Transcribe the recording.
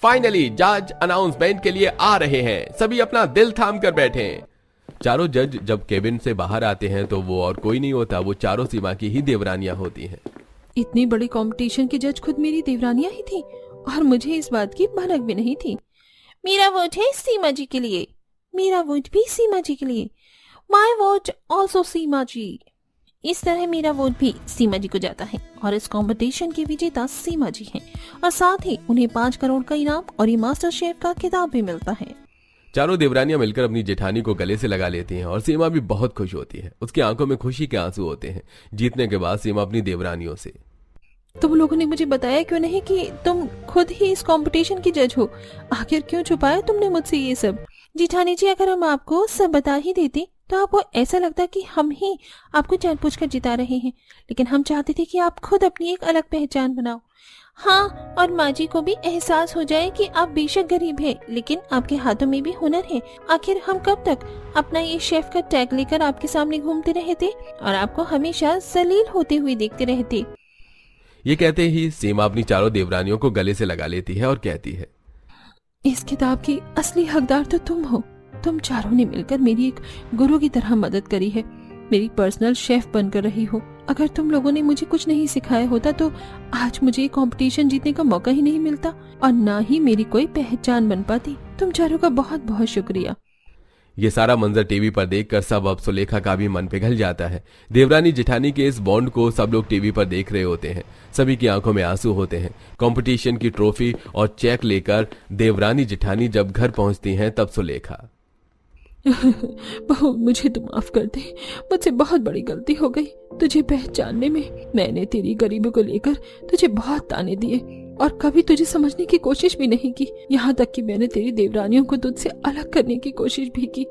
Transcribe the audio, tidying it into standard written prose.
Finally जज announcement के लिए आ रहे हैं, सभी अपना दिल थाम कर बैठे। चारों जज जब केबिन से बाहर आते हैं तो वो और कोई नहीं होता, वो चारों सीमा की ही देवरानियां होती हैं। इतनी बड़ी कंपटीशन की जज खुद मेरी देवरानियां ही थी और मुझे इस बात की भनक भी नहीं थी। मेरा वोट है सीमा जी के लिए, मेरा वोट भी सीमा जी के लिए, माय वोट ऑल्सो सीमा जी। इस तरह मेरा वोट भी सीमा जी को जाता है और इस कंपटीशन के विजेता सीमा जी हैं और साथ ही उन्हें 5 करोड़ का इनाम और ये मास्टर शेफ का खिताब भी मिलता है। चारों देवरानियां मिलकर अपनी जेठानी को गले से लगा लेती हैं और सीमा भी बहुत खुश होती है। उसकी आंखों में खुशी के आंसू होते हैं। जीतने के बाद सीमा अपनी देवरानियों से, तुम लोगों ने मुझे बताया क्यों नहीं कि तुम खुद ही इस कंपटीशन की जज हो? आखिर क्यों छुपाया तुमने मुझसे ये सब? जेठानी जी, अगर हम आपको सब बता ही देते तो आपको ऐसा लगता कि हम ही आपको जानबूझ कर जिता रहे हैं, लेकिन हम चाहते थे कि आप खुद अपनी एक अलग पहचान बनाओ। हाँ, और माँ जी को भी एहसास हो जाए कि आप बेशक गरीब हैं, लेकिन आपके हाथों में भी हुनर है। आखिर हम कब तक अपना ये शेफ का टैग लेकर आपके सामने घूमते रहते और आपको हमेशा जलील होते हुए देखते रहते। ये कहते ही सीमा अपनी चारों देवरानियों को गले से लगा लेती है और कहती है, इस किताब की असली हकदार तो तुम हो। तुम चारों ने मिलकर मेरी एक गुरु की तरह मदद करी है, मेरी पर्सनल शेफ बनकर रही हो। अगर तुम लोगों ने मुझे कुछ नहीं सिखाया होता तो आज मुझे कंपटीशन जीतने का मौका ही नहीं मिलता और ना ही मेरी कोई पहचान बन पाती। तुम चारों का बहुत बहुत शुक्रिया। ये सारा मंजर टीवी पर देखकर सब अब सुलेखा का भी मन पिघल जाता है। देवरानी जेठानी के इस बॉन्ड को सब लोग टीवी पर देख रहे होते हैं। सभी की आंखों में आंसू होते हैं। कंपटीशन की ट्रॉफी और चेक लेकर देवरानी जेठानी जब घर पहुंचती हैं तब सुलेखा, बहू मुझे तो माफ कर दे, मुझसे बहुत बड़ी गलती हो गई। तुझे पहचानने में मैंने तेरी गरीबी को लेकर तुझे बहुत ताने दिए और कभी तुझे समझने की कोशिश भी नहीं की। यहाँ तक कि मैंने तेरी देवरानियों को तुझसे अलग करने की कोशिश भी की।